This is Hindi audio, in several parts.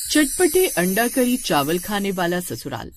चटपटे अंडा करी चावल खाने वाला ससुराल।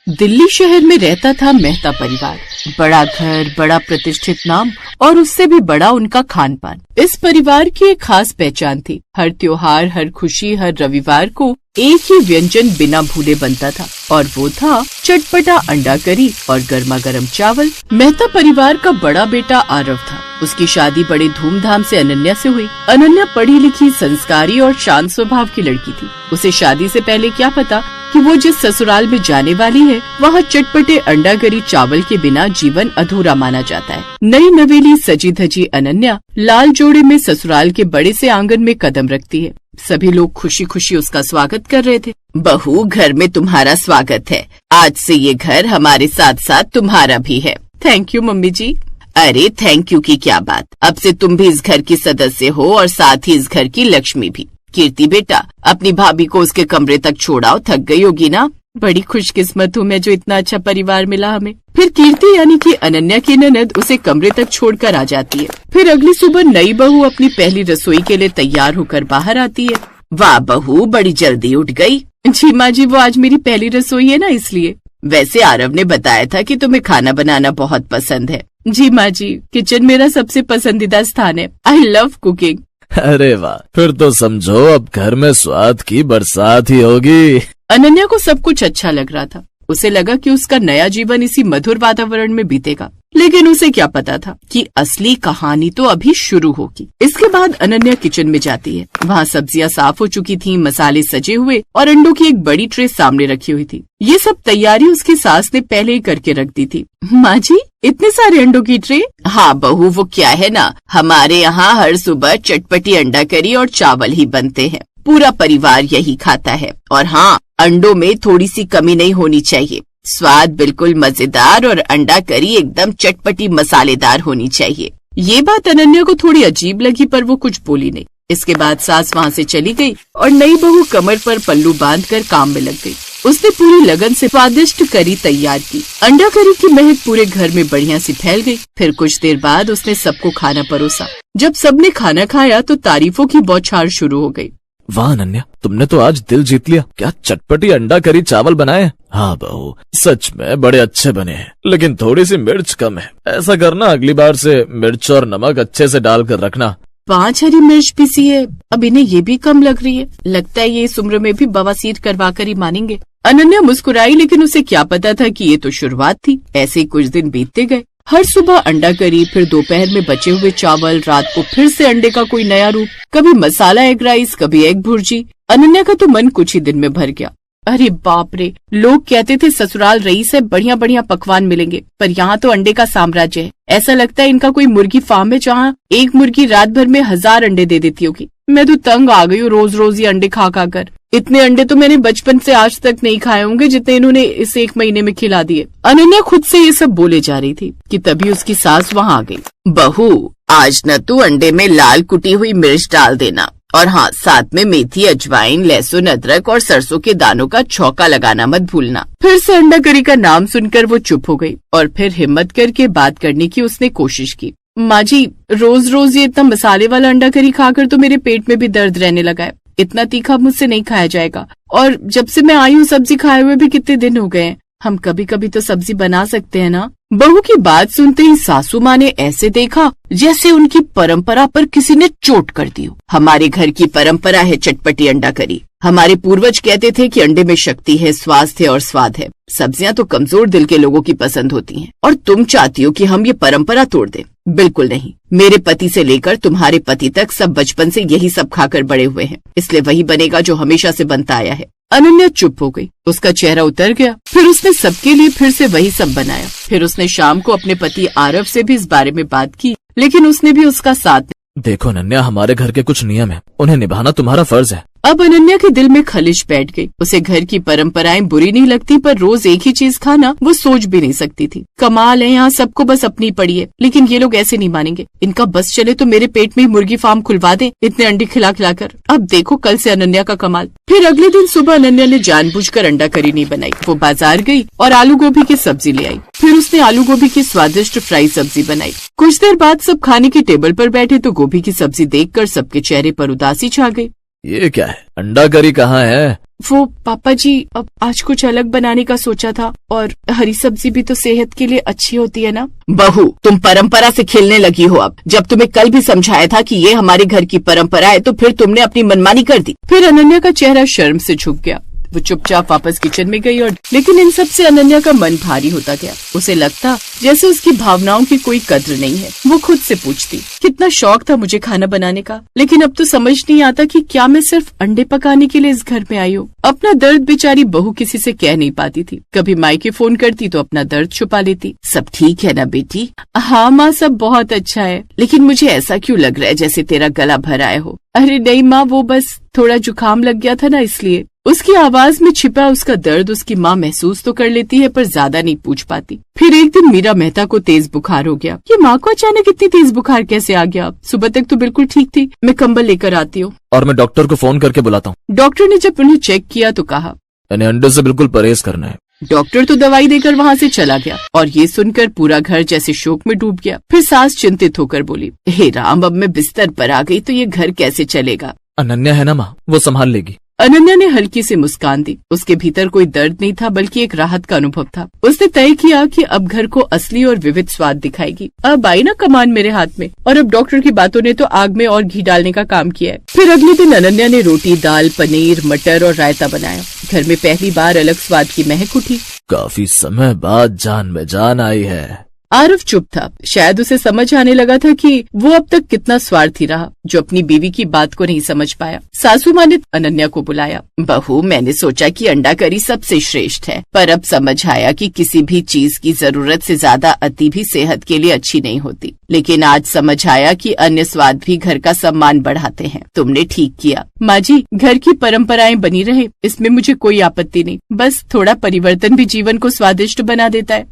दिल्ली शहर में रहता था मेहता परिवार। बड़ा घर, बड़ा प्रतिष्ठित नाम और उससे भी बड़ा उनका खान पान। इस परिवार की एक खास पहचान थी। हर त्योहार, हर खुशी, हर रविवार को एक ही व्यंजन बिना भूले बनता था और वो था चटपटा अंडा करी और गर्मा गर्म चावल। मेहता परिवार का बड़ा बेटा आरव था। उसकी शादी बड़े धूमधाम से अनन्या से हुई। अनन्या पढ़ी लिखी, संस्कारी और शांत स्वभाव की लड़की थी। उसे शादी से पहले क्या पता कि वो जिस ससुराल में जाने वाली है वहाँ चटपटे अंडा करी चावल के बिना जीवन अधूरा माना जाता है। नई नवेली सजी धजी अनन्या लाल जोड़े में ससुराल के बड़े से आंगन में कदम रखती है। सभी लोग खुशी खुशी उसका स्वागत कर रहे थे। बहू, घर में तुम्हारा स्वागत है। आज से ये घर हमारे साथ साथ तुम्हारा भी है। थैंक यू मम्मी जी। अरे थैंक यू की क्या बात, अब से तुम भी इस घर की सदस्य हो और साथ ही इस घर की लक्ष्मी भी। कीर्ति बेटा, अपनी भाभी को उसके कमरे तक छोड़ाओ, थक गई होगी ना। बड़ी खुशकिस्मत हूँ मैं जो इतना अच्छा परिवार मिला हमें। फिर कीर्ति यानी कि अनन्या की ननद उसे कमरे तक छोड़कर आ जाती है। फिर अगली सुबह नई बहू अपनी पहली रसोई के लिए तैयार होकर बाहर आती है। वाह बहू, बड़ी जल्दी उठ गई। जी माँ जी, वो आज मेरी पहली रसोई है ना, इसलिए। वैसे आरव ने बताया था कि तुम्हें खाना बनाना बहुत पसंद है। जी माँ जी, किचन मेरा सबसे पसंदीदा स्थान है। I love cooking. अरे वाह, फिर तो समझो अब घर में स्वाद की बरसात ही होगी। अनन्या को सब कुछ अच्छा लग रहा था। उसे लगा कि उसका नया जीवन इसी मधुर वातावरण में बीतेगा, लेकिन उसे क्या पता था कि असली कहानी तो अभी शुरू होगी। इसके बाद अनन्या किचन में जाती है। वहाँ सब्जियां साफ हो चुकी थीं, मसाले सजे हुए और अंडों की एक बड़ी ट्रे सामने रखी हुई थी। ये सब तैयारी उसकी सास ने पहले ही करके रख दी थी। माँ जी, इतने सारे अंडों की ट्रे? हाँ बहू, वो क्या है ना, हमारे यहाँ हर सुबह चटपटी अंडा करी और चावल ही बनते हैं। पूरा परिवार यही खाता है। और हाँ, अंडों में थोड़ी सी कमी नहीं होनी चाहिए। स्वाद बिल्कुल मजेदार और अंडा करी एकदम चटपटी मसालेदार होनी चाहिए। ये बात अनन्या को थोड़ी अजीब लगी, पर वो कुछ बोली नहीं। इसके बाद सास वहाँ से चली गई और नई बहू कमर पर पल्लू बांधकर काम में लग गई। उसने पूरी लगन से स्वादिष्ट करी तैयार की। अंडा करी की महक पूरे घर में बढ़िया सी फैल गई। फिर कुछ देर बाद उसने सबको खाना परोसा। जब सबने खाना खाया तो तारीफों की बौछार शुरू हो गई। वाह अनन्या, तुमने तो आज दिल जीत लिया। क्या चटपटी अंडा करी चावल बनाए। हाँ बहू, सच में बड़े अच्छे बने हैं, लेकिन थोड़ी सी मिर्च कम है। ऐसा करना, अगली बार से मिर्च और नमक अच्छे से डालकर रखना। 5 हरी मिर्च पीसी है, अब इन्हें ये भी कम लग रही है। लगता है ये इस उम्र में भी बवासीर करवा कर ही मानेंगे। अनन्या मुस्कुराई, लेकिन उसे क्या पता था कि ये तो शुरुआत थी। ऐसे ही कुछ दिन बीतते गए। हर सुबह अंडा करी, फिर दोपहर में बचे हुए चावल, रात को फिर से अंडे का कोई नया रूप। कभी मसाला एग राइस, कभी एग भुर्जी। अनन्या का तो मन कुछ ही दिन में भर गया। अरे बाप रे, लोग कहते थे ससुराल रईस है, बढ़िया बढ़िया पकवान मिलेंगे, पर यहाँ तो अंडे का साम्राज्य है। ऐसा लगता है इनका कोई मुर्गी फार्म है जहाँ एक मुर्गी रात भर में 1000 अंडे दे देती होगी। मैं तो तंग आ गई हूँ रोज रोज ये अंडे खा खा कर। इतने अंडे तो मैंने बचपन से आज तक नहीं खाए होंगे जितने इन्होंने इस 1 महीने में खिला दिए। अनन्या खुद से ये सब बोले जा रही थी कि तभी उसकी सास वहाँ आ गई। बहू, आज न तू अंडे में लाल कुटी हुई मिर्च डाल देना, और हाँ, साथ में मेथी, अजवाइन, लहसुन, अदरक और सरसों के दानों का छौंका लगाना मत भूलना। फिर से अंडा करी का नाम सुनकर वो चुप हो गई और फिर हिम्मत करके बात करने की उसने कोशिश की। माँ जी, रोज रोज ये इतना मसाले वाला अंडा करी खाकर तो मेरे पेट में भी दर्द रहने लगा है। इतना तीखा मुझसे नहीं खाया जाएगा, और जब से मैं आई हूँ सब्जी खाए हुए भी कितने दिन हो गए हैं। हम कभी कभी तो सब्जी बना सकते हैं ना। बहू की बात सुनते ही सासू माँ ने ऐसे देखा जैसे उनकी परंपरा पर किसी ने चोट कर दी हो। हमारे घर की परंपरा है चटपटी अंडा करी। हमारे पूर्वज कहते थे कि अंडे में शक्ति है, स्वास्थ्य और स्वाद है। सब्जियां तो कमजोर दिल के लोगों की पसंद होती हैं, और तुम चाहती हो कि हम ये परंपरा तोड़ दें। बिल्कुल नहीं। मेरे पति से लेकर तुम्हारे पति तक सब बचपन से यही सब खाकर बड़े हुए हैं, इसलिए वही बनेगा जो हमेशा से बनता आया है। अनन्या चुप हो गई। उसका चेहरा उतर गया। फिर उसने सबके लिए फिर से वही सब बनाया। फिर उसने शाम को अपने पति आरव से भी इस बारे में बात की, लेकिन उसने भी उसका साथ। देखो अनन्या, हमारे घर के कुछ नियम है, उन्हें निभाना तुम्हारा फर्ज है। अब अनन्या के दिल में खलिश बैठ गई। उसे घर की परंपराएं बुरी नहीं लगती, पर रोज एक ही चीज खाना वो सोच भी नहीं सकती थी। कमाल है, यहाँ सबको बस अपनी पड़ी है, लेकिन ये लोग ऐसे नहीं मानेंगे। इनका बस चले तो मेरे पेट में ही मुर्गी फार्म खुलवा दे, इतने अंडे खिला खिलाकर। अब देखो कल से अनन्या का कमाल। फिर अगले दिन सुबह अनन्या ने जानबूझकर अंडा करी नहीं बनाई। वो बाजार गई और आलू गोभी की सब्जी ले आई। फिर उसने आलू गोभी की स्वादिष्ट फ्राई सब्जी बनाई। कुछ देर बाद सब खाने की टेबल पर बैठे तो गोभी की सब्जी देखकर सबके चेहरे पर उदासी छा गई। ये क्या है? अंडा करी कहाँ है? वो पापा जी, अब आज कुछ अलग बनाने का सोचा था, और हरी सब्जी भी तो सेहत के लिए अच्छी होती है ना। बहू, तुम परंपरा से खेलने लगी हो अब। जब तुम्हें कल भी समझाया था कि ये हमारे घर की परंपरा है, तो फिर तुमने अपनी मनमानी कर दी। फिर अनन्या का चेहरा शर्म से झुक गया। वो चुपचाप वापस किचन में गई, और लेकिन इन सब से अनन्या का मन भारी होता गया। उसे लगता जैसे उसकी भावनाओं की कोई कद्र नहीं है। वो खुद से पूछती, कितना शौक था मुझे खाना बनाने का, लेकिन अब तो समझ नहीं आता कि क्या मैं सिर्फ अंडे पकाने के लिए इस घर में आई हूँ। अपना दर्द बेचारी बहू किसी से कह नहीं पाती थी। कभी मायके फोन करती तो अपना दर्द छुपा लेती। सब ठीक है ना बेटी? हाँ माँ, सब बहुत अच्छा है। लेकिन मुझे ऐसा क्यों लग रहा है जैसे तेरा गला भर आया हो? अरे नहीं माँ, वो बस थोड़ा जुकाम लग गया था ना, इसलिए। उसकी आवाज में छिपा उसका दर्द उसकी माँ महसूस तो कर लेती है, पर ज्यादा नहीं पूछ पाती। फिर एक दिन मीरा मेहता को तेज बुखार हो गया। ये माँ को अचानक इतनी तेज बुखार कैसे आ गया? सुबह तक तो बिल्कुल ठीक थी। मैं कंबल लेकर आती हूँ। और मैं डॉक्टर को फोन करके बुलाता हूँ। डॉक्टर ने जब उन्हें चेक किया तो कहा, यानी अंडे से बिल्कुल परहेज करना है। डॉक्टर तो दवाई देकर वहाँ से चला गया, और ये सुनकर पूरा घर जैसे शोक में डूब गया। फिर सास चिंतित होकर बोली, हे राम, अब मैं बिस्तर पर आ गई तो ये घर कैसे चलेगा? अनन्या है ना माँ, वो संभाल लेगी। अनन्या ने हल्की सी मुस्कान दी। उसके भीतर कोई दर्द नहीं था, बल्कि एक राहत का अनुभव था। उसने तय किया कि अब घर को असली और विविध स्वाद दिखाएगी। अब आई ना कमान मेरे हाथ में, और अब डॉक्टर की बातों ने तो आग में और घी डालने का काम किया है। फिर अगले दिन अनन्या ने रोटी, दाल, पनीर, मटर और रायता बनाया। घर में पहली बार अलग स्वाद की महक उठी। काफी समय बाद जान में जान आई है। आरव चुप था। शायद उसे समझ आने लगा था कि वो अब तक कितना स्वार्थी रहा, जो अपनी बीवी की बात को नहीं समझ पाया। सासू माँ ने अनन्या को बुलाया। बहू, मैंने सोचा कि अंडा करी सबसे श्रेष्ठ है, पर अब समझ आया कि किसी भी चीज की जरूरत से ज्यादा अति भी सेहत के लिए अच्छी नहीं होती। लेकिन आज समझ आया कि अन्य स्वाद भी घर का सम्मान बढ़ाते हैं। तुमने ठीक किया। माँ जी, घर की परंपराएं बनी रहे, इसमें मुझे कोई आपत्ति नहीं। बस थोड़ा परिवर्तन भी जीवन को स्वादिष्ट बना देता है।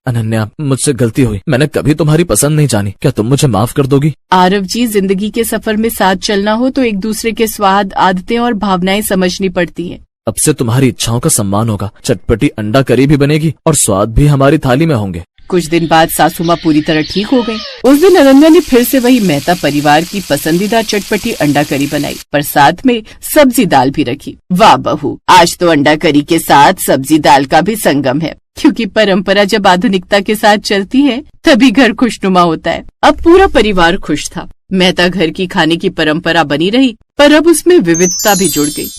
अनन्या, मुझसे गलती हुई। मैंने कभी तुम्हारी पसंद नहीं जानी। क्या तुम मुझे माफ कर दोगी? आरव जी, जिंदगी के सफर में साथ चलना हो तो एक दूसरे के स्वाद, आदतें और भावनाएं समझनी पड़ती हैं। अब से तुम्हारी इच्छाओं का सम्मान होगा। चटपटी अंडा करी भी बनेगी और स्वाद भी हमारी थाली में होंगे। कुछ दिन बाद सासू माँ पूरी तरह ठीक हो गई। उस दिन अनन्या ने फिर से वही मेहता परिवार की पसंदीदा चटपटी अंडा करी बनाई, पर साथ में सब्जी दाल भी रखी। वाह बहू, आज तो अंडा करी के साथ सब्जी दाल का भी संगम है। क्योंकि परंपरा जब आधुनिकता के साथ चलती है तभी घर खुशनुमा होता है। अब पूरा परिवार खुश था। मेहता घर की खाने की परंपरा बनी रही, पर अब उसमें विविधता भी जुड़ गई।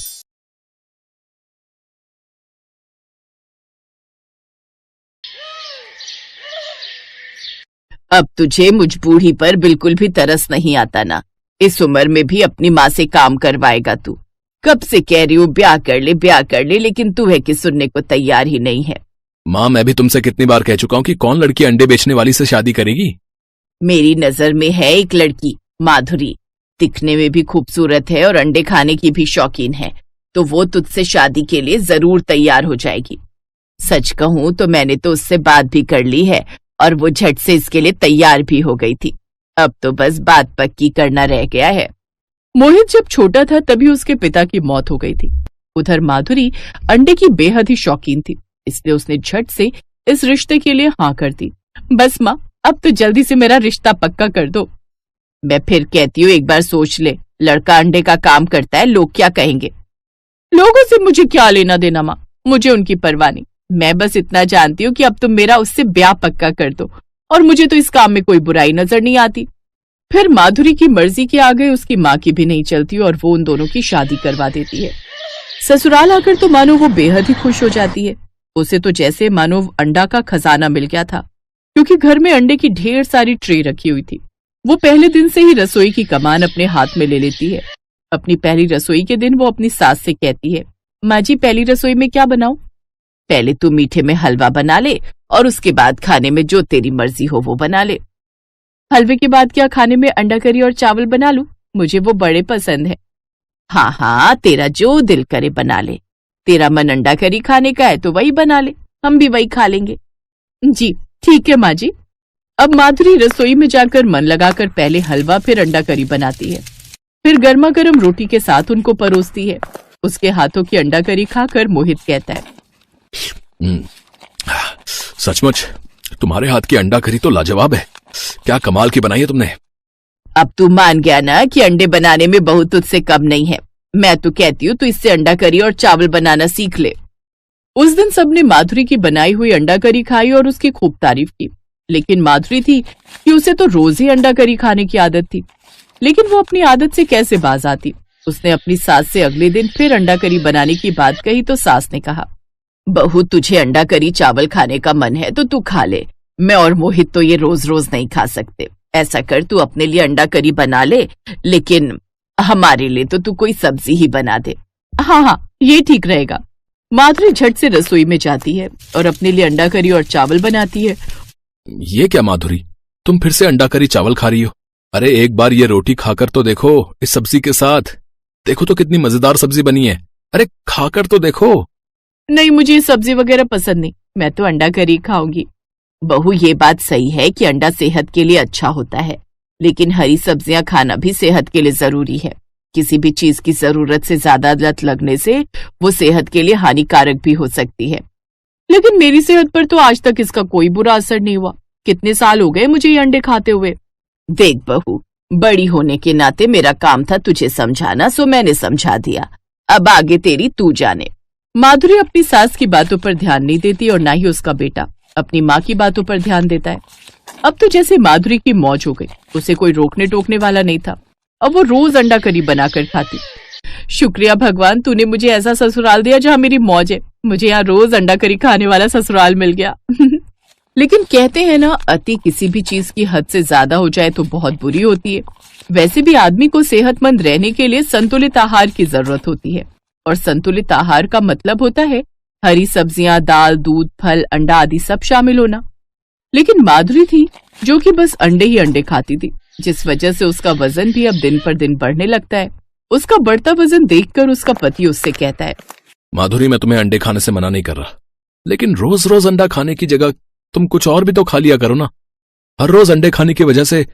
अब तुझे मुझ बूढ़ी पर बिल्कुल भी तरस नहीं आता ना? इस उम्र में भी अपनी माँ से काम करवाएगा तू? कब से कह रही हूँ ब्याह कर ले, ब्याह कर ले, लेकिन तू है कि सुनने को तैयार ही नहीं है। माँ, मैं भी तुमसे कितनी बार कह चुका हूँ कि कौन लड़की अंडे बेचने वाली से शादी करेगी? मेरी नजर में है एक लड़की, माधुरी। दिखने में भी खूबसूरत है और अंडे खाने की भी शौकीन है, तो वो तुझसे शादी के लिए जरूर तैयार हो जाएगी। सच कहूँ तो मैंने तो उससे बात भी कर ली है, और वो झट से इसके लिए तैयार भी हो गई थी। अब तो बस बात पक्की करना रह गया है। मोहित जब छोटा था तभी उसके पिता की मौत हो गई थी। उधर माधुरी अंडे की बेहद ही शौकीन थी, इसलिए उसने झट से इस रिश्ते के लिए हाँ कर दी। बस माँ, अब तो जल्दी से मेरा रिश्ता पक्का कर दो। मैं फिर कहती हूँ, एक बार सोच ले। लड़का अंडे का काम करता है, लोग क्या कहेंगे? लोगों से मुझे क्या लेना देना माँ, मुझे उनकी परवाह नहीं। मैं बस इतना जानती हूँ कि अब तुम मेरा उससे ब्याह पक्का कर दो, और मुझे तो इस काम में कोई बुराई नजर नहीं आती। फिर माधुरी की मर्जी के आगे उसकी माँ की भी नहीं चलती, और वो उन दोनों की शादी करवा देती है। ससुराल आकर तो मानो वो बेहद ही खुश हो जाती है। उसे तो जैसे मानो अंडा का खजाना मिल गया था, क्योंकि घर में अंडे की ढेर सारी ट्रे रखी हुई थी। वो पहले दिन से ही रसोई की कमान अपने हाथ में ले लेती है। अपनी पहली रसोई के दिन वो अपनी सास से कहती है, माँ जी, पहली रसोई में क्या बनाऊं? पहले तू मीठे में हलवा बना ले, और उसके बाद खाने में जो तेरी मर्जी हो वो बना ले। हलवे के बाद क्या खाने में अंडा करी और चावल बना लूं? मुझे वो बड़े पसंद है। हाँ हाँ, तेरा जो दिल करे बना ले। तेरा मन अंडा करी खाने का है तो वही बना ले, हम भी वही खा लेंगे। जी ठीक है माँ जी। अब माधुरी रसोई में जाकर मन लगाकर पहले हलवा फिर अंडा करी बनाती है, फिर गर्मा गर्म रोटी के साथ उनको परोसती है। उसके हाथों की अंडा करी खाकर मोहित कहता है, सचमुच तुम्हारे हाथ की अंडा करी तो लाजवाब है। क्या कमाल की बनाई है तुमने। अब तू मान गया ना कि अंडे बनाने में बहू तुझसे कम नहीं है। मैं तो कहती हूँ तू इससे अंडा करी और चावल बनाना सीख ले। उस दिन सबने माधुरी की बनाई हुई अंडा करी खाई और उसकी खूब तारीफ की। लेकिन माधुरी थी कि उसे तो रोज ही अंडा करी खाने की आदत थी, लेकिन वो अपनी आदत से कैसे बाज आती। उसने अपनी सास से अगले दिन फिर अंडा करी बनाने की बात कही तो सास ने कहा, बहू तुझे अंडा करी चावल खाने का मन है तो तू खा ले, मैं और मोहित तो ये रोज रोज नहीं खा सकते। ऐसा कर तू अपने लिए अंडा करी बना ले, लेकिन हमारे लिए तो तू कोई सब्जी ही बना दे। हाँ हाँ, ये ठीक रहेगा। माधुरी झट से रसोई में जाती है और अपने लिए अंडा करी और चावल बनाती है। ये क्या माधुरी, तुम फिर से अंडा करी चावल खा रही हो? अरे एक बार ये रोटी खाकर तो देखो इस सब्जी के साथ, देखो तो कितनी मजेदार सब्जी बनी है। अरे खाकर तो देखो। नहीं, मुझे सब्जी वगैरह पसंद नहीं, मैं तो अंडा करी खाऊंगी। बहू ये बात सही है कि अंडा सेहत के लिए अच्छा होता है, लेकिन हरी सब्जियां खाना भी सेहत के लिए जरूरी है। किसी भी चीज की जरूरत से ज्यादा लत लगने से वो सेहत के लिए हानिकारक भी हो सकती है। लेकिन मेरी सेहत पर तो आज तक इसका कोई बुरा असर नहीं हुआ। कितने साल हो गए मुझे ये अंडे खाते हुए। देख बहू, बड़ी होने के नाते मेरा काम था तुझे समझाना, सो मैंने समझा दिया। अब आगे तेरी तू जाने। माधुरी अपनी सास की बातों पर ध्यान नहीं देती और ना ही उसका बेटा अपनी माँ की बातों पर ध्यान देता है। अब तो जैसे माधुरी की मौज हो गई, उसे कोई रोकने टोकने वाला नहीं था। अब वो रोज अंडा करी बनाकर खाती। शुक्रिया भगवान, तूने मुझे ऐसा ससुराल दिया जहाँ मेरी मौज है। मुझे यहाँ रोज अंडा करी खाने वाला ससुराल मिल गया। लेकिन कहते हैं ना, अति किसी भी चीज की हद से ज्यादा हो जाए तो बहुत बुरी होती है। वैसे भी आदमी को सेहतमंद रहने के लिए संतुलित आहार की जरूरत होती है, और संतुलित आहार का मतलब होता है हरी सब्जियां, दाल, दूध, फल, अंडा आदि सब शामिल होना। लेकिन माधुरी थी जो कि बस अंडे ही अंडे खाती थी, जिस वजह से उसका वजन भी अब दिन पर दिन बढ़ने लगता है। उसका बढ़ता वजन देखकर उसका पति उससे कहता है, माधुरी मैं तुम्हें अंडे खाने से मना नहीं कर रहा, लेकिन रोज रोज अंडा खाने की जगह तुम कुछ और भी तो खा लिया करो ना। हर रोज अंडे खाने की वजह से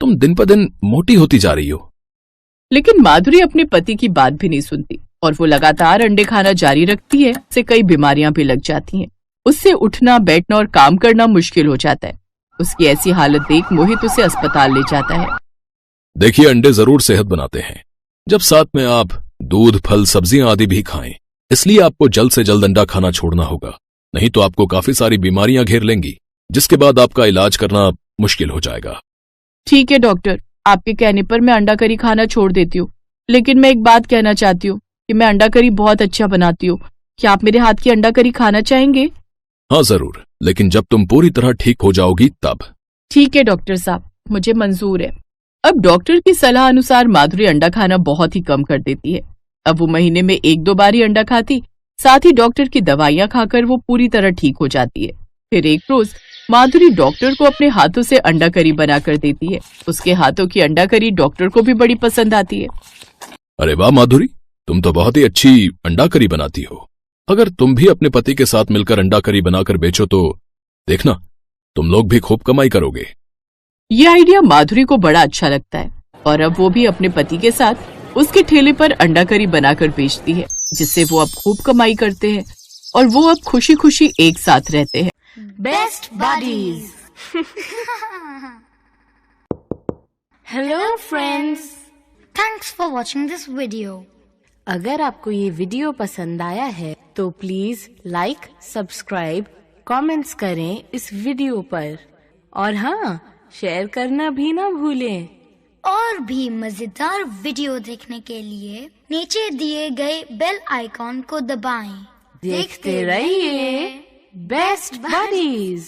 तुम दिन पर दिन मोटी होती जा रही हो। लेकिन माधुरी अपने पति की बात भी नहीं सुनती और वो लगातार अंडे खाना जारी रखती है। उससे कई बीमारियां भी लग जाती हैं। उससे उठना, बैठना और काम करना मुश्किल हो जाता है। उसकी ऐसी हालत देख मोहित उसे अस्पताल ले जाता है। देखिए, अंडे जरूर सेहत बनाते हैं, जब साथ में आप दूध, फल, सब्जियां आदि भी खाएं। इसलिए आपको जल्द से जल्द अंडा खाना छोड़ना होगा, नहीं तो आपको काफी सारी बीमारियां घेर लेंगी, जिसके बाद आपका इलाज करना मुश्किल हो जाएगा। ठीक है डॉक्टर, आपके कहने पर मैं अंडा करी खाना छोड़ देती हूँ, लेकिन मैं एक बात कहना चाहती हूँ कि मैं अंडा करी बहुत अच्छा बनाती हूँ। क्या आप मेरे हाथ की अंडा करी खाना चाहेंगे? हाँ जरूर, लेकिन जब तुम पूरी तरह ठीक हो जाओगी तब। ठीक है डॉक्टर साहब, मुझे मंजूर है। अब डॉक्टर की सलाह अनुसार माधुरी अंडा खाना बहुत ही कम कर देती है। अब वो महीने में 1-2 बार ही अंडा खाती, साथ ही डॉक्टर की दवाइयाँ खाकर वो पूरी तरह ठीक हो जाती है। फिर एक रोज माधुरी डॉक्टर को अपने हाथों से अंडा करी बना कर देती है। उसके हाथों की अंडा करी डॉक्टर को भी बड़ी पसंद आती है। अरे वाह माधुरी, तुम तो बहुत ही अच्छी अंडा करी बनाती हो। अगर तुम भी अपने पति के साथ मिलकर अंडा करी बनाकर बेचो तो देखना, तुम लोग भी खूब कमाई करोगे। ये आइडिया माधुरी को बड़ा अच्छा लगता है और अब वो भी अपने पति के साथ उसके ठेले पर अंडा करी बनाकर बेचती है, जिससे वो अब खूब कमाई करते हैं और वो अब खुशी खुशी एक साथ रहते हैं। Best buddies. Hello friends. Thanks for watching this video. अगर आपको ये वीडियो पसंद आया है तो प्लीज लाइक, सब्सक्राइब, कमेंट्स करें इस वीडियो पर, और हाँ, शेयर करना भी ना भूलें। और भी मजेदार वीडियो देखने के लिए नीचे दिए गए बेल आइकॉन को दबाएं। देखते रहिए बेस्ट बडीज।